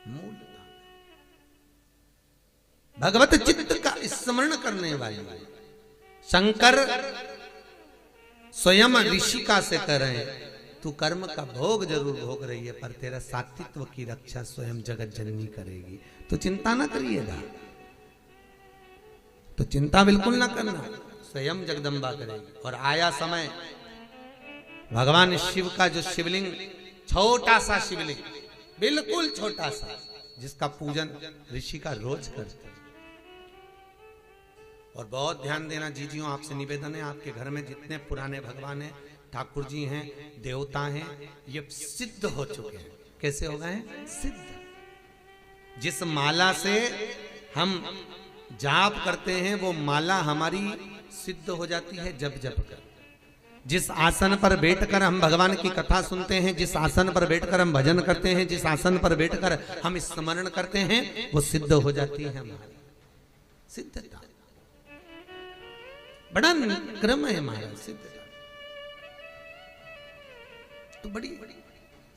मूलता। भगवत चित्त का स्मरण करने वाले शंकर स्वयं ऋषिका से कह रहे हैं, तू कर्म का भोग जरूर भोग रही है, पर तेरा सात्वित्व की रक्षा स्वयं जगत जननी करेगी, तो चिंता ना करिएगा, तो चिंता बिल्कुल ना करना, स्वयं जगदम्बा करेगी। और आया समय, भगवान शिव का जो शिवलिंग, छोटा सा शिवलिंग, बिल्कुल छोटा सा, जिसका पूजन ऋषिका रोज करते। और बहुत ध्यान देना जीजियों, आपसे निवेदन है, आपके घर में जितने पुराने भगवान हैं, ठाकुर जी हैं, देवता हैं, ये सिद्ध हो चुके हैं। कैसे हो गए हैं? सिद्ध। जिस माला से हम जाप करते हैं वो माला हमारी सिद्ध हो जाती है जब जप कर। जिस आसन पर बैठकर हम भगवान की कथा सुनते हैं, जिस आसन पर बैठकर हम भजन करते हैं, जिस आसन पर बैठकर हम स्मरण करते हैं, वो सिद्ध हो जाती है हमारी सिद्धता। बड़ा क्रम है हमारा सिद्धता, तो बड़ी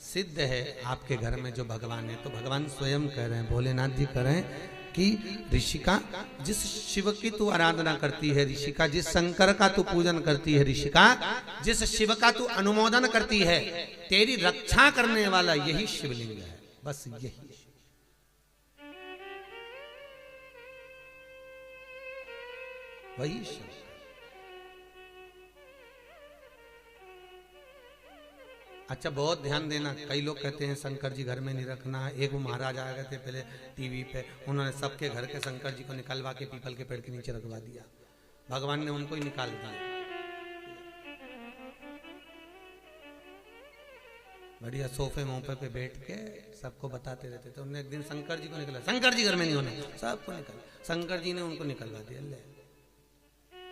सिद्ध है आपके घर में जो भगवान है। तो भगवान स्वयं कह रहे हैं, भोलेनाथ जी कह रहे हैं कि ऋषिका, जिस शिव की तू आराधना करती है, ऋषिका जिस शंकर का तू पूजन करती है, ऋषिका जिस शिव का तू अनुमोदन करती है, तेरी रक्षा करने वाला यही शिवलिंग है, बस यही। वही शिव। अच्छा, बहुत ध्यान देना, कई लोग कहते हैं शंकर जी घर में नहीं रखना। एक वो महाराज आ गए थे पहले टीवी पे, उन्होंने सबके घर के शंकर जी को निकलवा के पीपल के पेड़ के नीचे रखवा दिया, भगवान ने उनको ही निकाल दिया। बढ़िया सोफे मोफे पे बैठ के सबको बताते रहते थे। उन्होंने एक दिन शंकर जी को निकला, शंकर जी घर में नहीं होना, सबको निकल, शंकर जी ने उनको निकलवा दिया। ले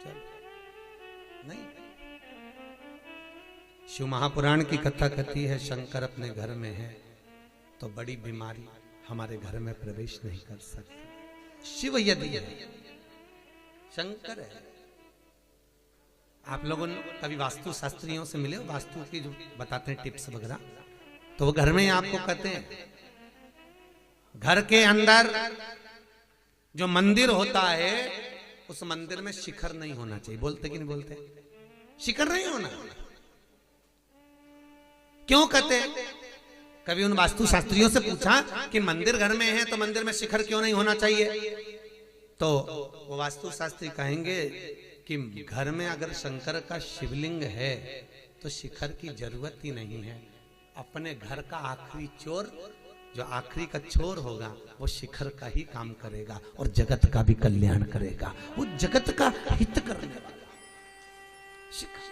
चल, नहीं, शिव महापुराण की कथा कहती है शंकर अपने घर में है तो बड़ी बीमारी हमारे घर में प्रवेश नहीं कर सकती। शिव यदि है, शंकर है। आप लोगों ने कभी वास्तु शास्त्रियों से मिले हो, वास्तु की जो बताते हैं टिप्स वगैरह, तो वो घर में आपको कहते हैं घर के अंदर जो मंदिर होता है उस मंदिर में शिखर नहीं होना चाहिए। बोलते कि नहीं बोलते? शिखर नहीं होना। क्यों कहते हैं? कभी उन वास्तु शास्त्रियों से पूछा कि मंदिर घर में है तो मंदिर में शिखर क्यों नहीं होना चाहिए? तो वो वास्तु शास्त्री कहेंगे कि घर में अगर शंकर का शिवलिंग है तो शिखर की जरूरत ही नहीं है। अपने घर का आखिरी चोर, जो आखिरी का चोर होगा, वो शिखर का ही काम करेगा और जगत का भी कल्याण करेगा, वो जगत का हित करने वाला शिखर।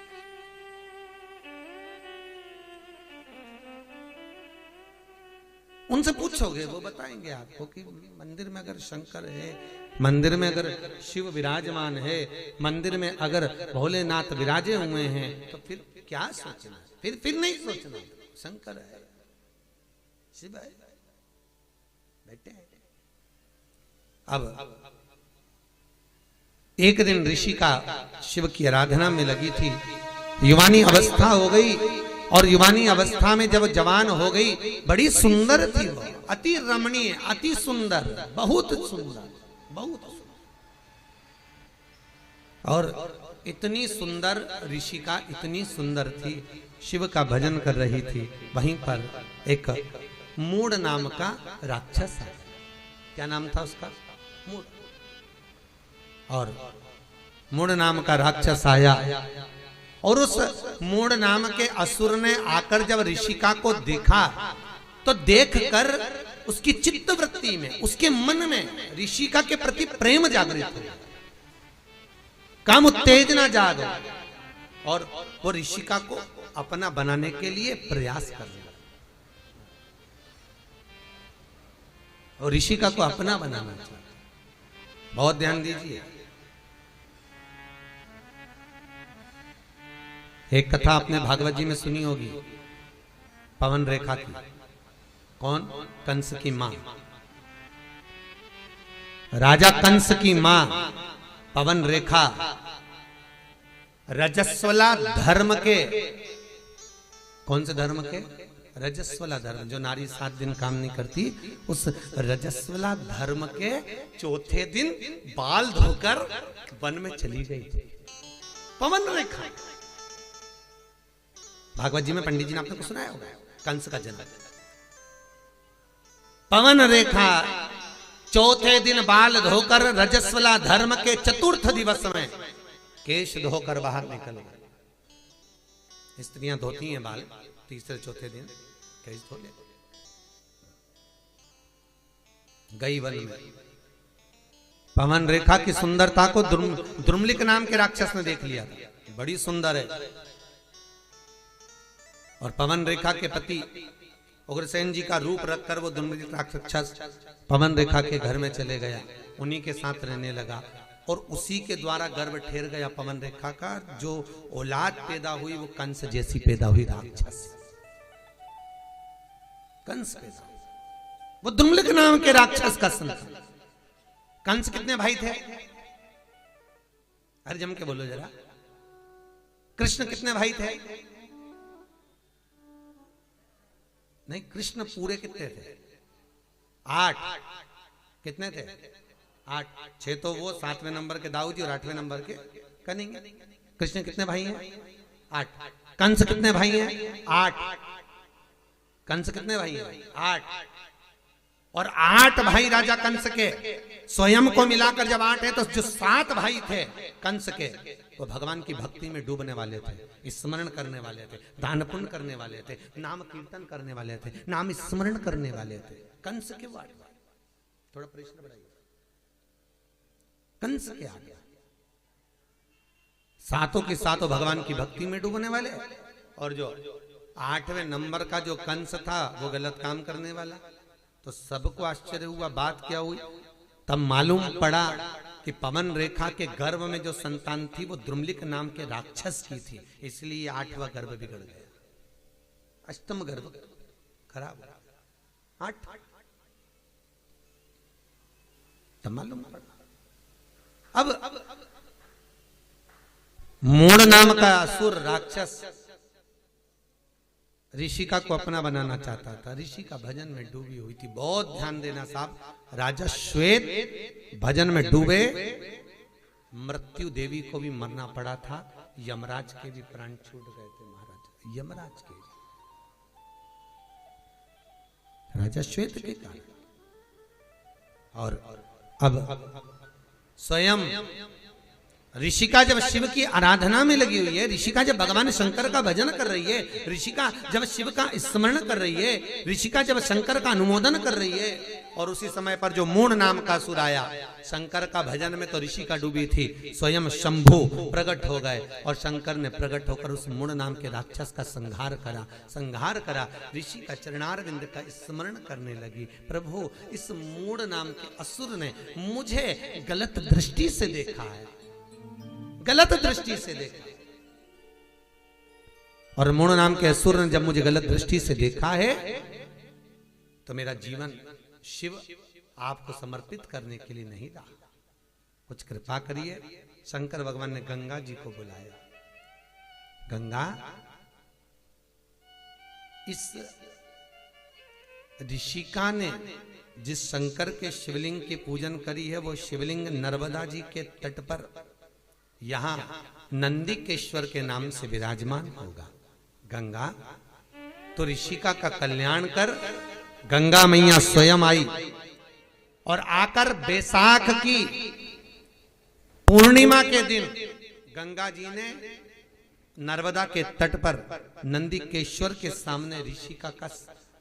उनसे पूछोगे वो बताएंगे आपको कि मंदिर में अगर शंकर है, मंदिर में अगर शिव विराजमान है, मंदिर में अगर भोलेनाथ विराजे हुए हैं, तो फिर क्या सोचना? फिर नहीं सोचना, शंकर है, शिव है, बैठे हैं। अब एक दिन ऋषि का शिव की आराधना में लगी थी, युवानी अवस्था हो गई, और युवानी अवस्था में जब जवान हो गई, बड़ी सुंदर थी वो, अति रमणीय, अति सुंदर, बहुत सुंदर, बहुत सुंदर। और इतनी सुंदर ऋषिका, इतनी सुंदर थी, शिव का भजन कर रही थी। वहीं पर एक मूड नाम का राक्षस है। क्या नाम था उसका? मूड। और मूड नाम का राक्षस आया और उस मूड नाम के असुर ने आकर जब ऋषिका को देखा तो देखकर उसकी चित्त वृत्ति में, उसके मन में ऋषिका के प्रति प्रेम जागृत हो, काम उत्तेजना जाग, और वो ऋषिका को अपना बनाने के लिए प्रयास कर रहा, और ऋषिका को अपना बनाना चाहिए। बहुत ध्यान दीजिए, एक कथा आपने भागवत जी में सुनी होगी, पवन रेखा की। कौन? कंस की मां, राजा कंस की मां पवन रेखा, रजस्वला धर्म के, कौन से धर्म के? रजस्वला धर्म, जो नारी 7 दिन काम नहीं करती, उस रजस्वला धर्म के चौथे दिन बाल धोकर वन में चली गई थी। पवन रेखा, भागवत जी में पंडित जी ने आपने को सुनाया होगा, कंस का जन्म। पवन रेखा चौथे दिन बाल धोकर रजस्वला धर्म के चतुर्थ दिवस में केश धोकर बाहर निकल गए। स्त्रियां धोती हैं बाल तीसरे चौथे दिन, केश धो ले गई वन में। पवन रेखा की सुंदरता को द्रुमलिक नाम के राक्षस ने देख लिया था, बड़ी सुंदर है। और पवन रेखा के पति उग्रसेन जी का रूप रखकर वो द्रुमलिक राक्षस पवन रेखा के घर में चले गया, उन्हीं के साथ रहने लगा और उसी के द्वारा गर्भ ठेर गया पवन रेखा का। जो औलाद पैदा हुई वो कंस जैसी पैदा हुई, राक्षस कंस पैदा, वो द्रुमलिक नाम के राक्षस का संतान। कंस कितने भाई थे? अरे जम के बोलो जरा। कृष्ण कितने भाई थे? नहीं, कृष्ण पूरे कितने थे? 8। कितने थे? 8। 6 तो वो, 7वें नंबर के दाऊद जी और 8वें नंबर के कनिंग। कृष्ण कितने भाई हैं? 8। कंस कितने भाई हैं? 8। कंस कितने भाई हैं? 8। और 8 भाई राजा कंस के स्वयं को मिलाकर जब 8 है, तो जो 7 भाई थे कंस के, वो भगवान की भक्ति में डूबने वाले थे, स्मरण करने वाले थे, दान पुण्य करने वाले थे, नाम कीर्तन करने वाले थे, नाम स्मरण करने वाले थे। कंस के 8 भाई, थोड़ा प्रश्न बढ़ाइए, कंस के आ गया। 7 के 7 भगवान की भक्ति में डूबने वाले, और जो 8वें नंबर का जो कंस था वो गलत काम करने वाला। तो सबको आश्चर्य हुआ, बात क्या हुई? तब मालूम पड़ा कि पवन रेखा के गर्भ में जो संतान थी वो द्रुमलिक नाम के राक्षस की थी, इसलिए 8वां गर्भ बिगड़ गया, अष्टम गर्भ खराब। 8 तब मालूम पड़ा। अब मूढ़ नाम का असुर राक्षस ऋषिका को अपना बनाना चाहता था, ऋषि का भजन में डूबी हुई थी। बहुत ध्यान देना साहब, राजा श्वेत भजन में डूबे, मृत्यु देवी को भी मरना पड़ा था, यमराज के भी प्राण छूट गए थे महाराज, यमराज के, राजा श्वेत के कारण। और अब स्वयं ऋषिका जब शिव की आराधना में लगी हुई है, ऋषिका जब भगवान शंकर का भजन कर रही है, ऋषिका जब शिव का स्मरण कर रही है, ऋषिका जब शंकर का अनुमोदन कर रही है, और उसी समय पर जो मूढ़ नाम का असुर आया, शंकर का भजन में तो ऋषिका डूबी थी, स्वयं शंभु प्रकट हो गए और शंकर ने प्रकट होकर उस मूढ़ नाम के राक्षस का संहार करा। ऋषि का चरणारविंद का स्मरण करने लगी, प्रभु इस मूढ़ नाम के असुर ने मुझे गलत दृष्टि से देखा है, गलत दृष्टि से देखा, और मूढ़ नाम के असुर ने जब मुझे गलत दृष्टि से देखा है, तो मेरा जीवन शिव आपको समर्पित करने के लिए नहीं रहा, कुछ कृपा करिए। शंकर भगवान ने गंगा जी को बुलाया, गंगा इस ऋषिका ने जिस शंकर के शिवलिंग की पूजन करी है, वो शिवलिंग नर्मदा जी के तट पर यहां नंदिकेश्वर के नाम से विराजमान होगा। गंगा तो ऋषिका का कल्याण कर, गंगा मैया स्वयं आई और आकर बैसाख की पूर्णिमा के दिन गंगा जी ने नर्मदा के तट पर नंदिकेश्वर के सामने ऋषिका का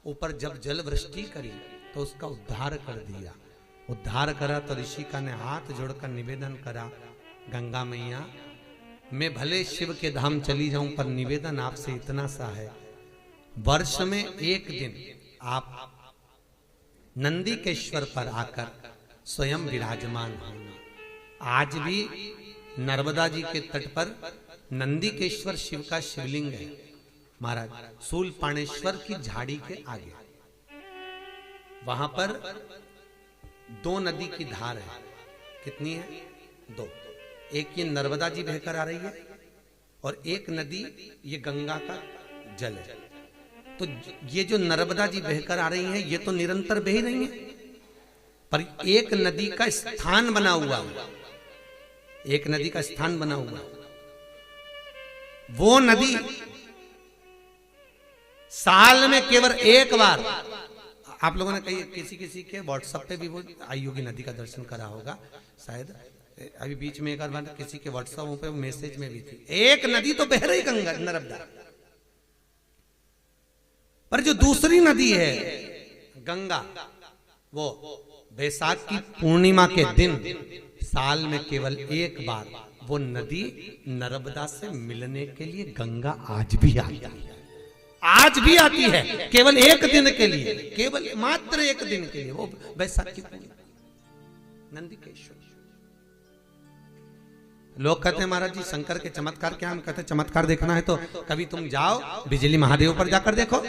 ऊपर जब जल वृष्टि करी तो उसका उद्धार कर दिया। उद्धार करा तो ऋषिका ने हाथ जोड़कर निवेदन करा, गंगा मैया मैं भले शिव के धाम चली जाऊं, पर निवेदन आपसे इतना सा है, वर्ष में एक दिन आप नंदिकेश्वर पर आकर स्वयं विराजमान होना। आज भी नर्मदा जी के तट पर नंदिकेश्वर शिव का शिवलिंग है महाराज, शूलपाणेश्वर की झाड़ी के आगे। वहां पर 2 नदी की धार है, कितनी है? 2। एक ये नर्मदा जी बहकर आ रही है और एक नदी ये गंगा का जल है। तो ये जो नर्मदा जी बहकर आ रही हैं, ये तो निरंतर बह रही हैं, पर एक नदी का स्थान बना हुआ है, एक नदी का स्थान बना हुआ है। वो नदी साल में केवल एक बार, आप लोगों ने कहीं किसी किसी के व्हाट्सएप पे भी वो आई होगी, नदी का दर्शन करा होगा शायद, अभी बीच में एक बार किसी के व्हाट्सएप पे मैसेज में भी थी। एक नदी तो बह रही गंगा नर्मदा, पर जो दूसरी नदी है गंगा, वो बैसाख की पूर्णिमा के दिन साल में केवल एक बार वो नदी नर्मदा से मिलने के लिए गंगा आज भी आती है, आज भी आती है, केवल एक दिन के लिए, केवल मात्र एक दिन के लिए, वो बैसाख की पूर्णिमा नंदिकेश्वर। लोग कहते हैं महाराज जी शंकर के चमत्कार क्या? हम कहते हैं चमत्कार देखना है तो कभी तुम जाओ बिजली महादेव पर जाकर देखो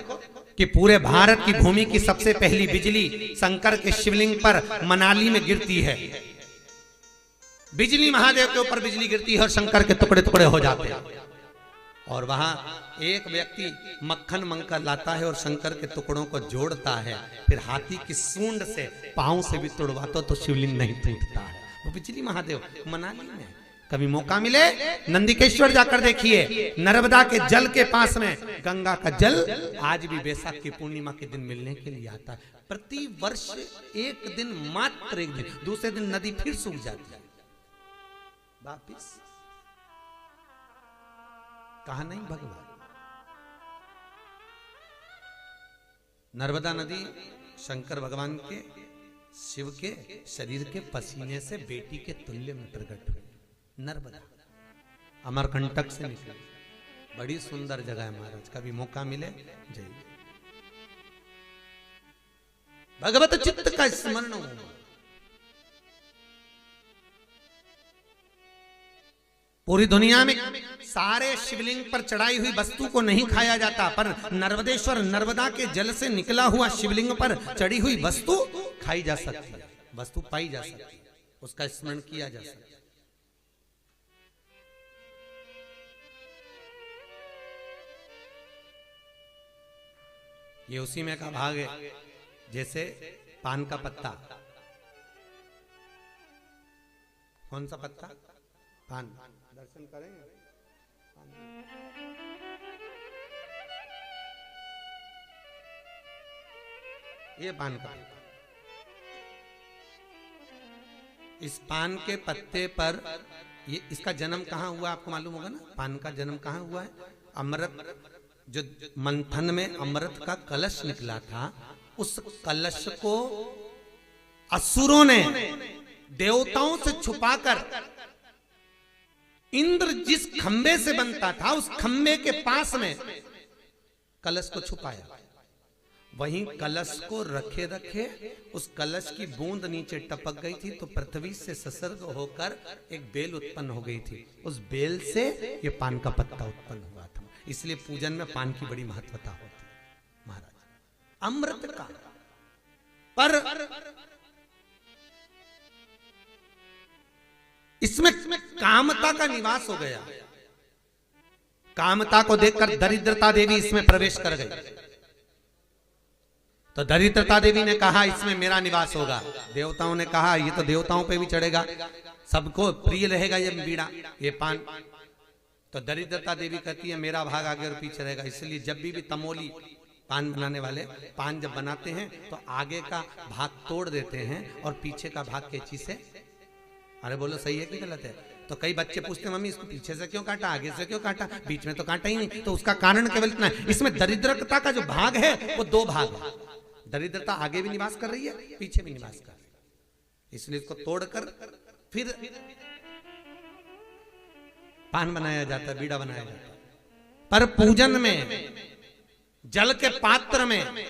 कि पूरे भारत की भूमि की सबसे पहली बिजली शंकर के शिवलिंग पर मनाली में गिरती है। बिजली महादेव के ऊपर बिजली गिरती है और शंकर के टुकड़े टुकड़े हो जाते हैं, और वहां एक व्यक्ति मक्खन मंकर लाता है और शंकर के टुकड़ों को जोड़ता है, फिर हाथी की सूंड से पांव से भी तोड़वाता तो शिवलिंग नहीं टूटता है। वो बिजली महादेव मनाली में। कभी मौका मिले नंदिकेश्वर जाकर देखिए, नर्मदा के जल के पास में गंगा का जल आज भी बैसाख की पूर्णिमा के दिन मिलने के लिए आता है। प्रति वर्ष एक दिन, मात्र एक दिन, दूसरे दिन नदी फिर सूख जाती है वापिस। कहा नहीं भगवान, नर्मदा नदी शंकर भगवान के, शिव के शरीर के पसीने से बेटी के तुल्य में प्रकट हुई। नर्मदा अमरकंटक से निकली, बड़ी सुंदर जगह है महाराज, कभी मौका मिले जाइए। भगवत चित्त का स्मरण हो। पूरी दुनिया में सारे शिवलिंग पर चढ़ाई हुई वस्तु को नहीं खाया जाता, पर नर्मदेश्वर नर्मदा के जल से निकला हुआ शिवलिंग पर चढ़ी हुई वस्तु खाई जा सकती है, वस्तु पाई जा सकती है, उसका स्मरण किया जा सकता है। ये उसी में का भाग है, जैसे पान का पत्ता, कौन सा पत्ता? पान। दर्शन करेंगे ये पान का, इस पान के पत्ते पर ये, इसका जन्म कहाँ हुआ आपको मालूम होगा ना? पान का जन्म कहाँ हुआ है? अमृत, जो मंथन में अमृत का कलश निकला था, उस कलश को असुरों ने देवताओं से छुपाकर इंद्र जिस खंबे से बनता था उस खंबे के पास में कलश को छुपाया। वहीं कलश को रखे रखे उस कलश की बूंद नीचे टपक गई थी, तो पृथ्वी से संसर्ग होकर एक बेल उत्पन्न हो गई थी। उस बेल से ये पान का पत्ता उत्पन्न हुआ था। इसलिए पूजन में पान की बड़ी महत्वता होती है महाराज। अमृत का पर इसमें कामता का निवास हो गया। कामता को देखकर दरिद्रता देवी इसमें प्रवेश कर गई। तो दरिद्रता देवी ने कहा इसमें मेरा निवास होगा। देवताओं ने कहा ये तो देवताओं पे भी चढ़ेगा, सबको प्रिय रहेगा ये बीड़ा, ये पान। तो दरिद्रता देवी कहती है मेरा भाग आगे और पीछे रहेगा। इसलिए जब भी तमोली पान बनाने वाले पान जब बनाते हैं तो आगे का भाग तोड़ देते हैं और पीछे का भाग कैंची से, अरे बोलो सही है कि गलत है? तो कई बच्चे पूछते हैं मम्मी इसको पीछे से क्यों काटा, आगे से क्यों काटा, बीच में तो काटा ही नहीं। तो उसका कारण केवल इतना है, इसमें दरिद्रता का जो भाग है वो दो भाग है। दरिद्रता आगे भी निवास कर रही है, पीछे भी निवास कर रही है। इसलिए इसको तोड़कर फिर पान बनाया जाता है, बीड़ा बनाया जाता है। पर पूजन में जल के पात्र में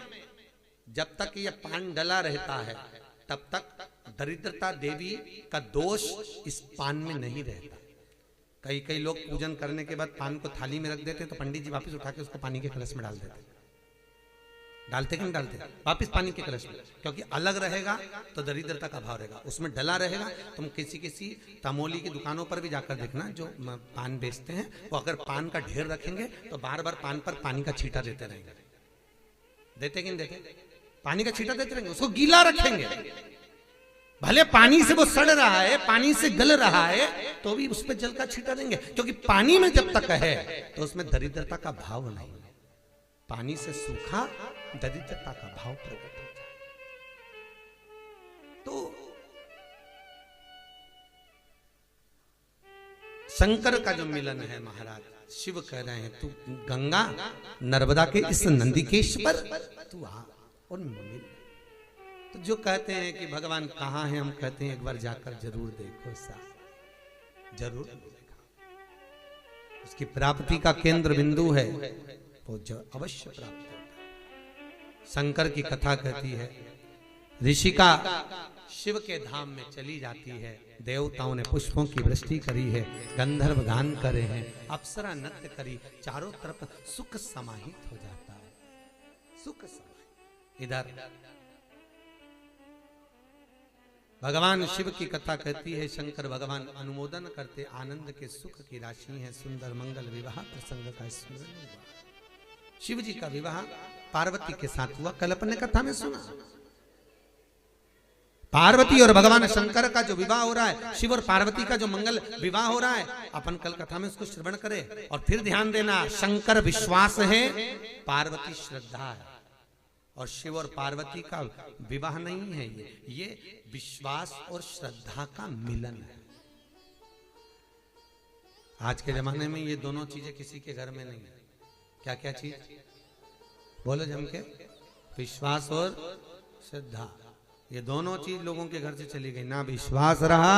जब तक यह पान डला रहता है तब तक दरिद्रता देवी का दोष इस पान में नहीं रहता। कई लोग पूजन करने के बाद पान को थाली में रख देते तो पंडित जी वापस उठा के उसको पानी के कलश में डाल देते। डालते कि नहीं डालते? वापस पानी के कलश में, क्योंकि अलग रहेगा तो दरिद्रता का भाव रहेगा, उसमें डला रहेगा। तुम किसी तमोली की दुकानों पर भी जाकर देखना, जो पान बेचते हैं वो अगर पान का ढेर रखेंगे तो बार बार पान पर पानी का छींटा देते रहेंगे। देते कि नहीं देते? पानी का छींटा देते रहेंगे, उसको गीला रखेंगे। भले पानी से वो सड़ रहा है, पानी से गल रहा है, तो भी उस पर जल का छींटा देंगे, क्योंकि पानी में जब तक है तो उसमें दरिद्रता का भाव नहीं है। पानी से सूखा दरिद्रता का भाव प्रकट हो जाए। तो शंकर का जो मिलन है महाराज, शिव कह रहे हैं तू गंगा नर्मदा के इस नंदिकेश्वर तू आ और मिल। तो जो कहते हैं कि भगवान कहाँ है, हम कहते हैं एक बार जाकर जरूर देखो साहब, जरूर देखा। उसकी प्राप्ति का केंद्र बिंदु है, वो जो अवश्य प्राप्त होता है। शंकर की कथा कहती है, ऋषिका शिव के धाम में चली जाती है, देवताओं ने पुष्पों की वृष्टि करी है, गंधर्व गान करे हैं, अप्सरा नृत्य करी, चारों तरफ सुख समाहित हो जाता है, सुख समाहित। इधर भगवान शिव की कथा कहती है, शंकर भगवान अनुमोदन करते, आनंद के सुख की राशि है, सुंदर मंगल विवाह प्रसंग का स्मरण हुआ। शिव जी का विवाह पार्वती के साथ हुआ, कल अपने कथा में सुना। पार्वती और भगवान शंकर का जो विवाह हो रहा है, शिव और पार्वती का जो मंगल विवाह हो रहा है, अपन कल कथा में उसको श्रवण करें। और फिर ध्यान देना, शंकर विश्वास है, पार्वती श्रद्धा है, और शिव और पार्वती का विवाह नहीं है, ये विश्वास और श्रद्धा का मिलन है। आज के जमाने में ये दोनों चीजें किसी के घर में नहीं है। क्या क्या चीज बोलो जम के? विश्वास और श्रद्धा, ये दोनों चीज लोगों के घर से चली गई। ना विश्वास रहा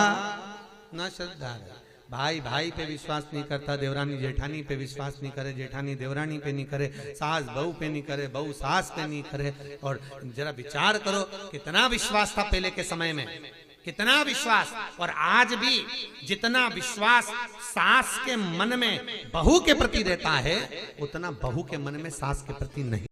ना श्रद्धा रहा। भाई भाई पे विश्वास नहीं करता, देवरानी जेठानी पे विश्वास नहीं करे, जेठानी देवरानी पे नहीं करे, सास बहू पे नहीं करे, बहू सास पे नहीं करे। और जरा विचार करो, कितना विश्वास था पहले के समय में, कितना विश्वास। और आज भी जितना विश्वास सास के मन में बहू के प्रति रहता है, उतना बहू के मन में सास के प्रति नहीं।